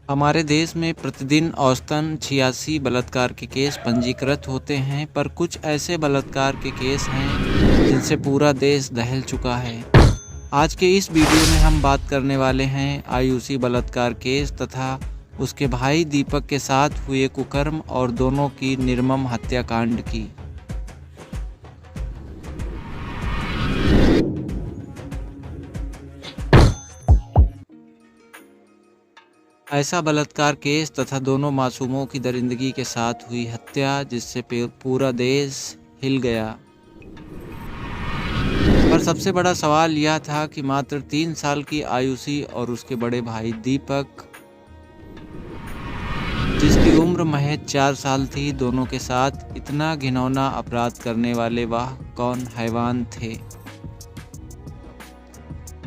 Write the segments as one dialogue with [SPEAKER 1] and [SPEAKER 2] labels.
[SPEAKER 1] हमारे देश में प्रतिदिन औसतन 86 बलात्कार के केस पंजीकृत होते हैं, पर कुछ ऐसे बलात्कार के केस हैं जिनसे पूरा देश दहल चुका है। आज के इस वीडियो में हम बात करने वाले हैं आयुषी बलात्कार केस तथा उसके भाई दीपक के साथ हुए कुकर्म और दोनों की निर्मम हत्याकांड की। ऐसा बलात्कार केस तथा दोनों मासूमों की दरिंदगी के साथ हुई हत्या जिससे पूरा देश हिल गया। पर सबसे बड़ा सवाल यह था कि मात्र 3 साल की आयुषी और उसके बड़े भाई दीपक, जिसकी उम्र महज 4 साल थी, दोनों के साथ इतना घिनौना अपराध करने वाले वह कौन हैवान थे।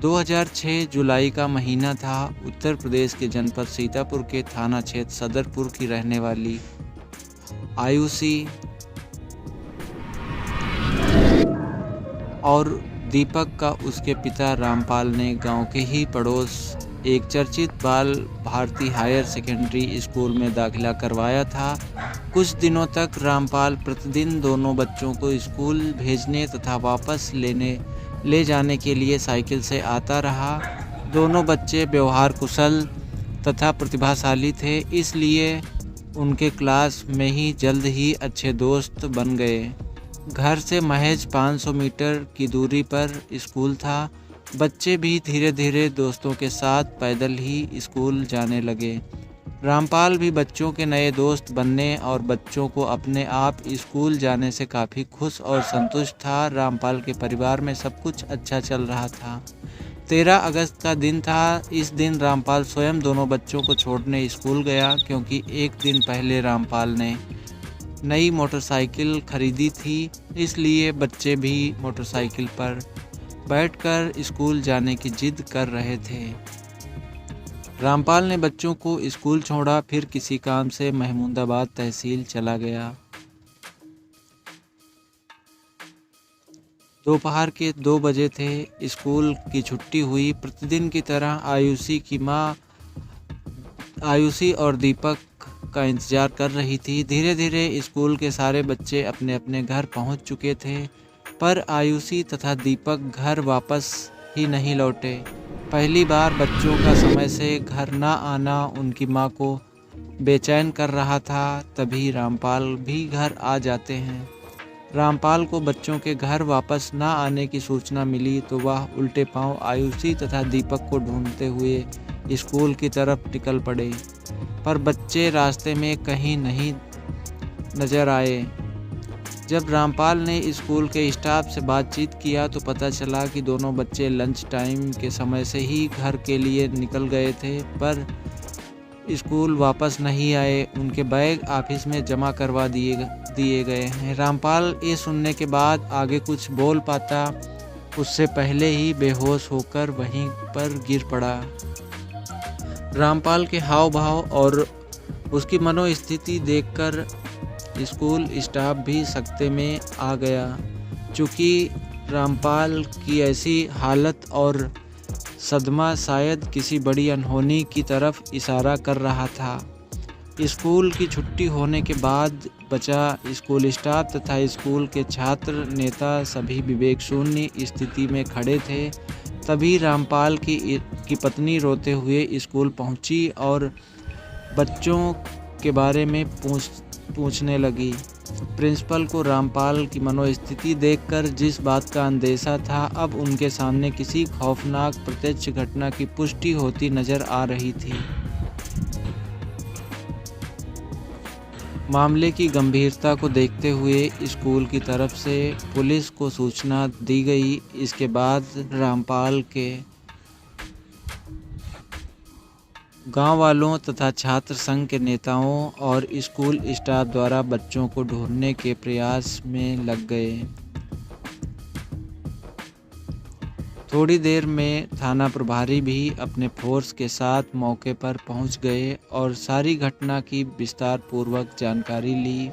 [SPEAKER 1] 2006 जुलाई का महीना था। उत्तर प्रदेश के जनपद सीतापुर के थाना क्षेत्र सदरपुर की रहने वाली आयुषी और दीपक का उसके पिता रामपाल ने गांव के ही पड़ोस एक चर्चित बाल भारती हायर सेकेंडरी स्कूल में दाखिला करवाया था। कुछ दिनों तक रामपाल प्रतिदिन दोनों बच्चों को स्कूल भेजने तथा वापस ले जाने के लिए साइकिल से आता रहा। दोनों बच्चे व्यवहार कुशल तथा प्रतिभाशाली थे, इसलिए उनके क्लास में ही जल्द ही अच्छे दोस्त बन गए। घर से महज 500 मीटर की दूरी पर स्कूल था। बच्चे भी धीरे धीरे दोस्तों के साथ पैदल ही स्कूल जाने लगे। रामपाल भी बच्चों के नए दोस्त बनने और बच्चों को अपने आप स्कूल जाने से काफ़ी खुश और संतुष्ट था। रामपाल के परिवार में सब कुछ अच्छा चल रहा था। 13 अगस्त का दिन था। इस दिन रामपाल स्वयं दोनों बच्चों को छोड़ने स्कूल गया, क्योंकि एक दिन पहले रामपाल ने नई मोटरसाइकिल खरीदी थी, इसलिए बच्चे भी मोटरसाइकिल पर बैठकर स्कूल जाने की जिद कर रहे थे। रामपाल ने बच्चों को स्कूल छोड़ा, फिर किसी काम से महमूदाबाद तहसील चला गया। दोपहर के 2 बजे थे। स्कूल की छुट्टी हुई। प्रतिदिन की तरह आयुषी की माँ आयुषी और दीपक का इंतजार कर रही थी। धीरे धीरे स्कूल के सारे बच्चे अपने अपने घर पहुंच चुके थे, पर आयुषी तथा दीपक घर वापस ही नहीं लौटे। पहली बार बच्चों का समय से घर ना आना उनकी माँ को बेचैन कर रहा था। तभी रामपाल भी घर आ जाते हैं। रामपाल को बच्चों के घर वापस ना आने की सूचना मिली तो वह उल्टे पांव आयुषी तथा दीपक को ढूंढते हुए स्कूल की तरफ निकल पड़े, पर बच्चे रास्ते में कहीं नहीं नजर आए। जब रामपाल ने स्कूल के स्टाफ से बातचीत किया तो पता चला कि दोनों बच्चे लंच टाइम के समय से ही घर के लिए निकल गए थे, पर स्कूल वापस नहीं आए। उनके बैग ऑफिस में जमा करवा दिए गए हैं। रामपाल ये सुनने के बाद आगे कुछ बोल पाता उससे पहले ही बेहोश होकर वहीं पर गिर पड़ा। रामपाल के हाव भाव और उसकी मनोस्थिति देखकर स्कूल स्टाफ भी सकते में आ गया। चूँकि रामपाल की ऐसी हालत और सदमा शायद किसी बड़ी अनहोनी की तरफ इशारा कर रहा था। स्कूल की छुट्टी होने के बाद बचा स्कूल स्टाफ तथा स्कूल के छात्र नेता सभी विवेक शून्य स्थिति में खड़े थे। तभी रामपाल की पत्नी रोते हुए स्कूल पहुंची और बच्चों के बारे में पूछने लगी। प्रिंसिपल को रामपाल की मनोस्थिति देखकर जिस बात का अंदेशा था, अब उनके सामने किसी खौफनाक प्रत्यक्ष घटना की पुष्टि होती नजर आ रही थी। मामले की गंभीरता को देखते हुए स्कूल की तरफ से पुलिस को सूचना दी गई। इसके बाद रामपाल के गांव वालों तथा छात्र संघ के नेताओं और स्कूल स्टाफ द्वारा बच्चों को ढूंढने के प्रयास में लग गए। थोड़ी देर में थाना प्रभारी भी अपने फोर्स के साथ मौके पर पहुंच गए और सारी घटना की विस्तार पूर्वक जानकारी ली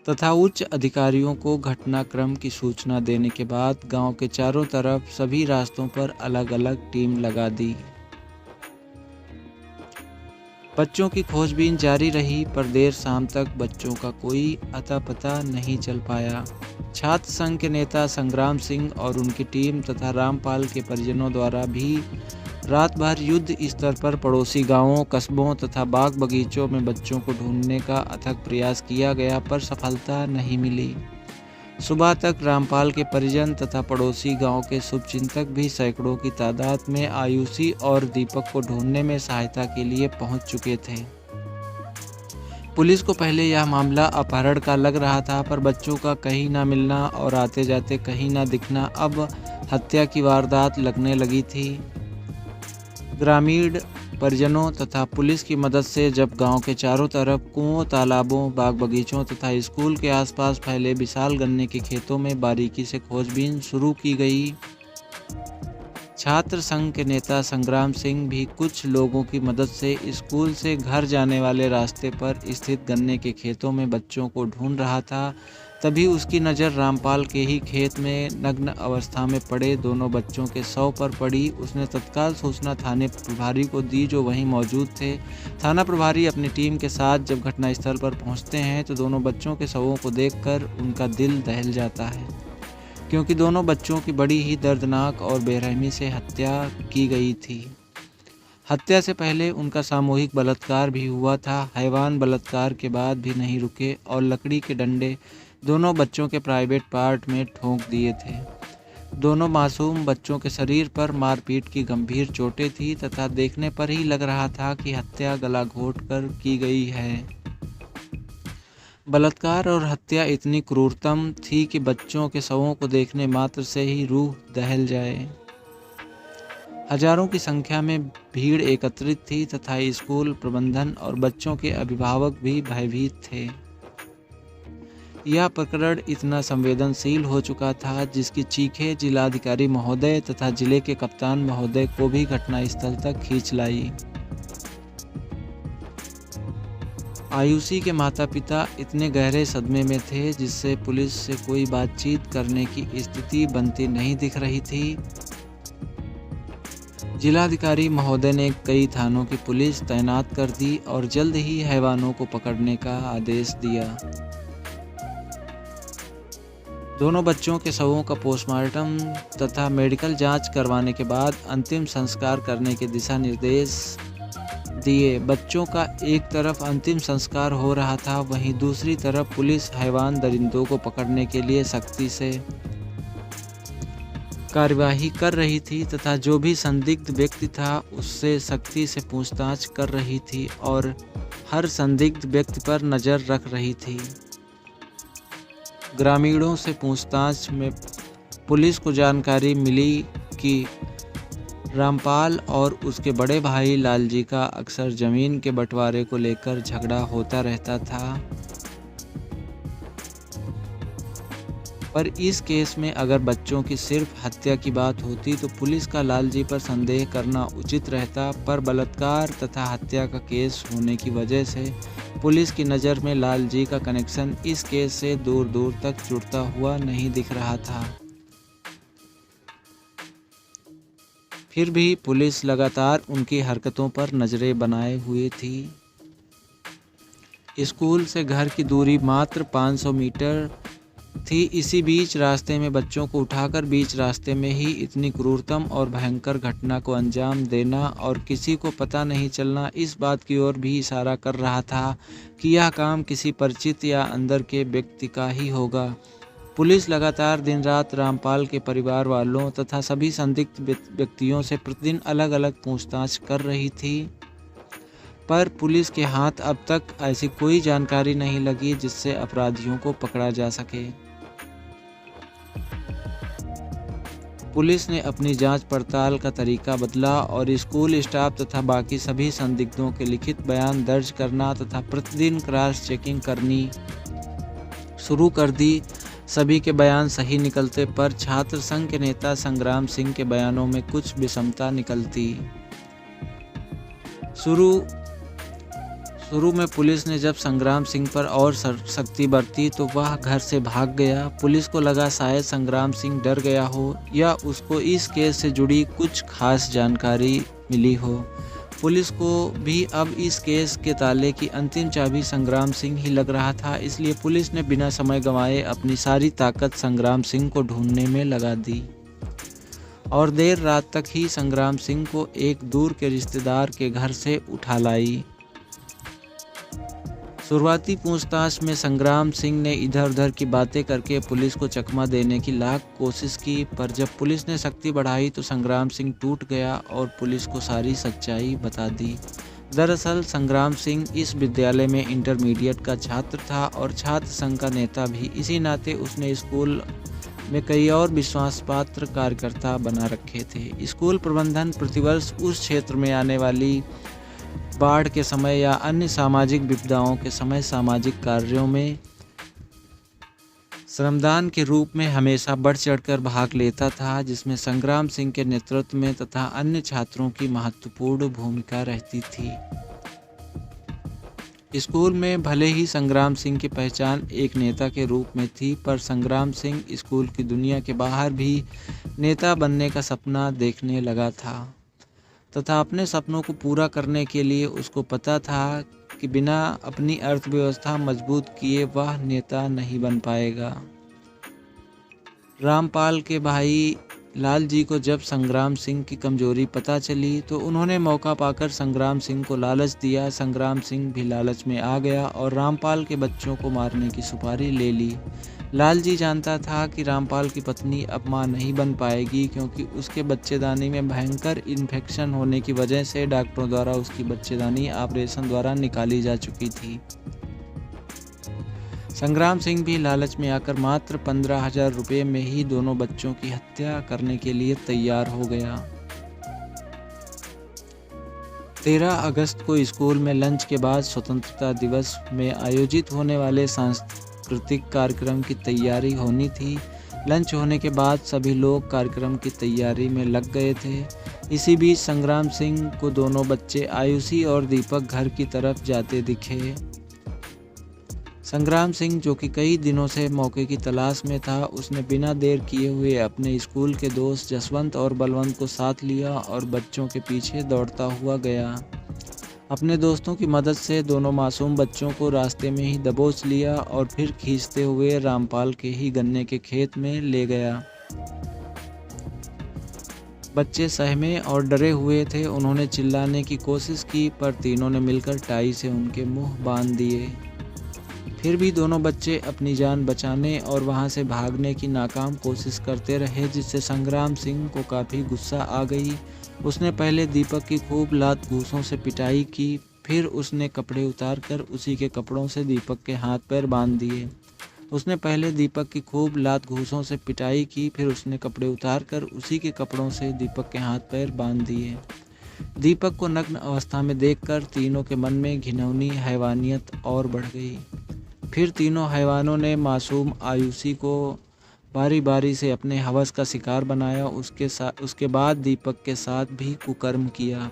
[SPEAKER 1] तथा उच्च अधिकारियों को घटनाक्रम की सूचना देने के बाद गांव के चारों तरफ सभी रास्तों पर अलग अलग टीम लगा दी। बच्चों की खोजबीन जारी रही, पर देर शाम तक बच्चों का कोई अता पता नहीं चल पाया। छात्र संघ के नेता संग्राम सिंह और उनकी टीम तथा रामपाल के परिजनों द्वारा भी रात भर युद्ध स्तर पर पड़ोसी गांवों, कस्बों तथा बाग बगीचों में बच्चों को ढूंढने का अथक प्रयास किया गया, पर सफलता नहीं मिली। सुबह तक रामपाल के परिजन तथा पड़ोसी गांव के शुभचिंतक भी सैकड़ों की तादाद में आयुषी और दीपक को ढूंढने में सहायता के लिए पहुंच चुके थे। पुलिस को पहले यह मामला अपहरण का लग रहा था, पर बच्चों का कहीं ना मिलना और आते जाते कहीं ना दिखना अब हत्या की वारदात लगने लगी थी। ग्रामीण परिजनों तथा पुलिस की मदद से जब गांव के चारों तरफ कुओं, तालाबों, बाग बगीचों तथा स्कूल के आसपास फैले विशाल गन्ने के खेतों में बारीकी से खोजबीन शुरू की गई। छात्र संघ के नेता संग्राम सिंह भी कुछ लोगों की मदद से स्कूल से घर जाने वाले रास्ते पर स्थित गन्ने के खेतों में बच्चों को ढूंढ रहा था। तभी उसकी नज़र रामपाल के ही खेत में नग्न अवस्था में पड़े दोनों बच्चों के शव पर पड़ी। उसने तत्काल सूचना थाने प्रभारी को दी, जो वहीं मौजूद थे। थाना प्रभारी अपनी टीम के साथ जब घटनास्थल पर पहुंचते हैं तो दोनों बच्चों के शवों को देखकर उनका दिल दहल जाता है, क्योंकि दोनों बच्चों की बड़ी ही दर्दनाक और बेरहमी से हत्या की गई थी। हत्या से पहले उनका सामूहिक बलात्कार भी हुआ था। हैवान बलात्कार के बाद भी नहीं रुके और लकड़ी के डंडे दोनों बच्चों के प्राइवेट पार्ट में ठोंक दिए थे। दोनों मासूम बच्चों के शरीर पर मारपीट की गंभीर चोटें थी तथा देखने पर ही लग रहा था कि हत्या गला घोट कर की गई है। बलात्कार और हत्या इतनी क्रूरतम थी कि बच्चों के शवों को देखने मात्र से ही रूह दहल जाए। हजारों की संख्या में भीड़ एकत्रित थी तथा स्कूल प्रबंधन और बच्चों के अभिभावक भी भयभीत थे। यह प्रकरण इतना संवेदनशील हो चुका था जिसकी चीखें जिलाधिकारी महोदय तथा जिले के कप्तान महोदय को भी घटनास्थल तक खींच लाई। आयुषी के माता पिता इतने गहरे सदमे में थे जिससे पुलिस से कोई बातचीत करने की स्थिति बनती नहीं दिख रही थी। जिलाधिकारी महोदय ने कई थानों की पुलिस तैनात कर दी और जल्द ही हैवानों को पकड़ने का आदेश दिया। दोनों बच्चों के शवों का पोस्टमार्टम तथा मेडिकल जांच करवाने के बाद अंतिम संस्कार करने के दिशा निर्देश दिए। बच्चों का एक तरफ अंतिम संस्कार हो रहा था, वहीं दूसरी तरफ पुलिस हैवान दरिंदों को पकड़ने के लिए सख्ती से कार्यवाही कर रही थी तथा जो भी संदिग्ध व्यक्ति था उससे सख्ती से पूछताछ कर रही थी और हर संदिग्ध व्यक्ति पर नज़र रख रही थी। ग्रामीणों से पूछताछ में पुलिस को जानकारी मिली कि रामपाल और उसके बड़े भाई लालजी का अक्सर जमीन के बंटवारे को लेकर झगड़ा होता रहता था, पर इस केस में अगर बच्चों की सिर्फ हत्या की बात होती तो पुलिस का लालजी पर संदेह करना उचित रहता, पर बलात्कार तथा हत्या का केस होने की वजह से पुलिस की नज़र में लालजी का कनेक्शन इस केस से दूर दूर तक जुड़ता हुआ नहीं दिख रहा था। फिर भी पुलिस लगातार उनकी हरकतों पर नजरें बनाए हुए थी। स्कूल से घर की दूरी मात्र 500 मीटर थी। इसी बीच रास्ते में बच्चों को उठाकर बीच रास्ते में ही इतनी क्रूरतम और भयंकर घटना को अंजाम देना और किसी को पता नहीं चलना इस बात की ओर भी इशारा कर रहा था कि यह काम किसी परिचित या अंदर के व्यक्ति का ही होगा। पुलिस लगातार दिन रात रामपाल के परिवार वालों तथा सभी संदिग्ध व्यक्तियों से प्रतिदिन अलग अलग पूछताछ कर रही थी, पर पुलिस के हाथ अब तक ऐसी कोई जानकारी नहीं लगी जिससे अपराधियों को पकड़ा जा सके। पुलिस ने अपनी जांच पड़ताल का तरीका बदला और स्कूल स्टाफ तथा बाकी सभी संदिग्धों के लिखित बयान दर्ज करना तथा प्रतिदिन क्रॉस चेकिंग करनी शुरू कर दी। सभी के बयान सही निकलते, पर छात्र संघ के नेता संग्राम सिंह के बयानों में कुछ विषमता निकलती। शुरू में पुलिस ने जब संग्राम सिंह पर और सख्ती बरती तो वह घर से भाग गया। पुलिस को लगा शायद संग्राम सिंह डर गया हो या उसको इस केस से जुड़ी कुछ खास जानकारी मिली हो, पुलिस को भी अब इस केस के ताले की अंतिम चाबी संग्राम सिंह ही लग रहा था, इसलिए पुलिस ने बिना समय गंवाए अपनी सारी ताकत संग्राम सिंह को ढूंढने में लगा दी और देर रात तक ही संग्राम सिंह को एक दूर के रिश्तेदार के घर से उठा लाई। शुरुआती पूछताछ में संग्राम सिंह ने इधर उधर की बातें करके पुलिस को चकमा देने की लाख कोशिश की, पर जब पुलिस ने सख्ती बढ़ाई तो संग्राम सिंह टूट गया और पुलिस को सारी सच्चाई बता दी। दरअसल संग्राम सिंह इस विद्यालय में इंटरमीडिएट का छात्र था और छात्र संघ का नेता भी। इसी नाते उसने स्कूल में कई और विश्वासपात्र कार्यकर्ता बना रखे थे। स्कूल प्रबंधन प्रतिवर्ष उस क्षेत्र में आने वाली बाढ़ के समय या अन्य सामाजिक विपदाओं के समय सामाजिक कार्यों में श्रमदान के रूप में हमेशा बढ़ चढ़कर भाग लेता था, जिसमें संग्राम सिंह के नेतृत्व में तथा अन्य छात्रों की महत्वपूर्ण भूमिका रहती थी। स्कूल में भले ही संग्राम सिंह की पहचान एक नेता के रूप में थी, पर संग्राम सिंह स्कूल की दुनिया के बाहर भी नेता बनने का सपना देखने लगा था तथा अपने सपनों को पूरा करने के लिए उसको पता था कि बिना अपनी अर्थव्यवस्था मजबूत किए वह नेता नहीं बन पाएगा। रामपाल के भाई लाल जी को जब संग्राम सिंह की कमजोरी पता चली तो उन्होंने मौका पाकर संग्राम सिंह को लालच दिया। संग्राम सिंह भी लालच में आ गया और रामपाल के बच्चों को मारने की सुपारी ले ली। लाल जी जानता था कि रामपाल की पत्नी अब मां नहीं बन पाएगी, क्योंकि उसके बच्चेदानी में भयंकर इन्फेक्शन होने की वजह से डॉक्टरों द्वारा उसकी बच्चेदानी ऑपरेशन द्वारा निकाली जा चुकी थी। संग्राम सिंह भी लालच में आकर मात्र 15,000 रुपये में ही दोनों बच्चों की हत्या करने के लिए तैयार हो गया। 13 अगस्त को स्कूल में लंच के बाद स्वतंत्रता दिवस में आयोजित होने वाले सांस्कृतिक कार्यक्रम की तैयारी होनी थी। लंच होने के बाद सभी लोग कार्यक्रम की तैयारी में लग गए थे। इसी बीच संग्राम सिंह को दोनों बच्चे आयुषी और दीपक घर की तरफ जाते दिखे। संग्राम सिंह, जो कि कई दिनों से मौके की तलाश में था, उसने बिना देर किए हुए अपने स्कूल के दोस्त जसवंत और बलवंत को साथ लिया और बच्चों के पीछे दौड़ता हुआ गया। अपने दोस्तों की मदद से दोनों मासूम बच्चों को रास्ते में ही दबोच लिया और फिर खींचते हुए रामपाल के ही गन्ने के खेत में ले गया। बच्चे सहमे और डरे हुए थे। उन्होंने चिल्लाने की कोशिश की, पर तीनों ने मिलकर टाई से उनके मुंह बांध दिए। फिर भी दोनों बच्चे अपनी जान बचाने और वहां से भागने की नाकाम कोशिश करते रहे, जिससे संग्राम सिंह को काफ़ी गुस्सा आ गई। उसने पहले दीपक की खूब लात घूंसों से पिटाई की, फिर उसने कपड़े उतारकर उसी के कपड़ों से दीपक के हाथ पैर बांध दिए। उसने पहले दीपक की खूब लात घूंसों से पिटाई की, फिर उसने कपड़े उतारकर उसी के कपड़ों से दीपक के हाथ पैर बांध दिए। दीपक को नग्न अवस्था में देखकर तीनों के मन में घिनौनी हैवानियत और बढ़ गई। फिर तीनों हैवानों ने मासूम आयुषी को बारी बारी से अपने हवस का शिकार बनाया। उसके बाद दीपक के साथ भी कुकर्म किया।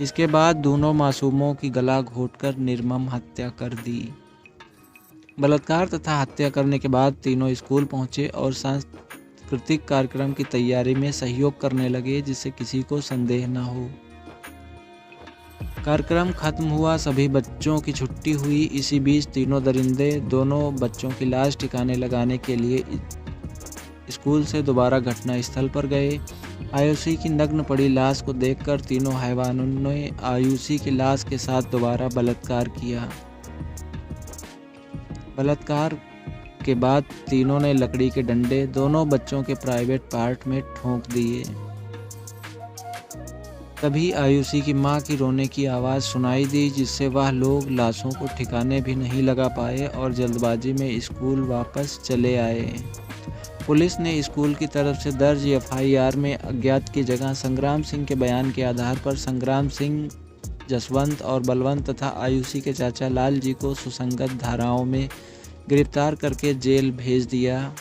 [SPEAKER 1] इसके बाद दोनों मासूमों की गला घोंटकर निर्मम हत्या कर दी। बलात्कार तथा हत्या करने के बाद तीनों स्कूल पहुंचे और सांस्कृतिक कार्यक्रम की तैयारी में सहयोग करने लगे, जिससे किसी को संदेह न हो। कार्यक्रम खत्म हुआ, सभी बच्चों की छुट्टी हुई। इसी बीच तीनों दरिंदे दोनों बच्चों की लाश ठिकाने लगाने के लिए स्कूल से दोबारा घटना स्थल पर गए। आयुषी की नग्न पड़ी लाश को देखकर तीनों हैवानों ने आयुषी की लाश के साथ दोबारा बलात्कार किया। बलात्कार के बाद तीनों ने लकड़ी के डंडे दोनों बच्चों के प्राइवेट पार्ट में ठोंक दिए। तभी आयुषी की मां की रोने की आवाज़ सुनाई दी, जिससे वह लोग लाशों को ठिकाने भी नहीं लगा पाए और जल्दबाजी में स्कूल वापस चले आए। पुलिस ने स्कूल की तरफ से दर्ज एफआईआर में अज्ञात की जगह संग्राम सिंह के बयान के आधार पर संग्राम सिंह, जसवंत और बलवंत तथा आयुषी के चाचा लाल जी को सुसंगत धाराओं में गिरफ्तार करके जेल भेज दिया।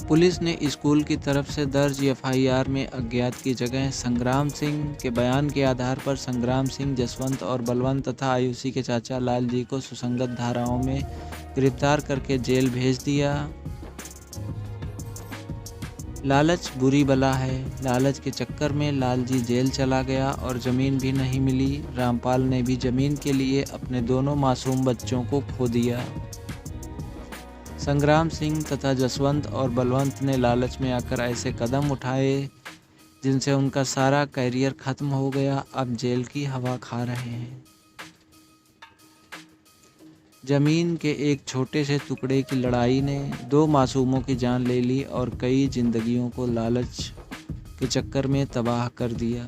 [SPEAKER 1] पुलिस ने स्कूल की तरफ से दर्ज एफआईआर में अज्ञात की जगह संग्राम सिंह के बयान के आधार पर संग्राम सिंह, जसवंत और बलवंत तथा आयुषी के चाचा लाल जी को सुसंगत धाराओं में गिरफ्तार करके जेल भेज दिया। लालच बुरी बला है। लालच के चक्कर में लालजी जेल चला गया और ज़मीन भी नहीं मिली। रामपाल ने भी ज़मीन के लिए अपने दोनों मासूम बच्चों को खो दिया। संग्राम सिंह तथा जसवंत और बलवंत ने लालच में आकर ऐसे कदम उठाए जिनसे उनका सारा करियर खत्म हो गया। अब जेल की हवा खा रहे हैं। जमीन के एक छोटे से टुकड़े की लड़ाई ने 2 मासूमों की जान ले ली और कई जिंदगियों को लालच के चक्कर में तबाह कर दिया।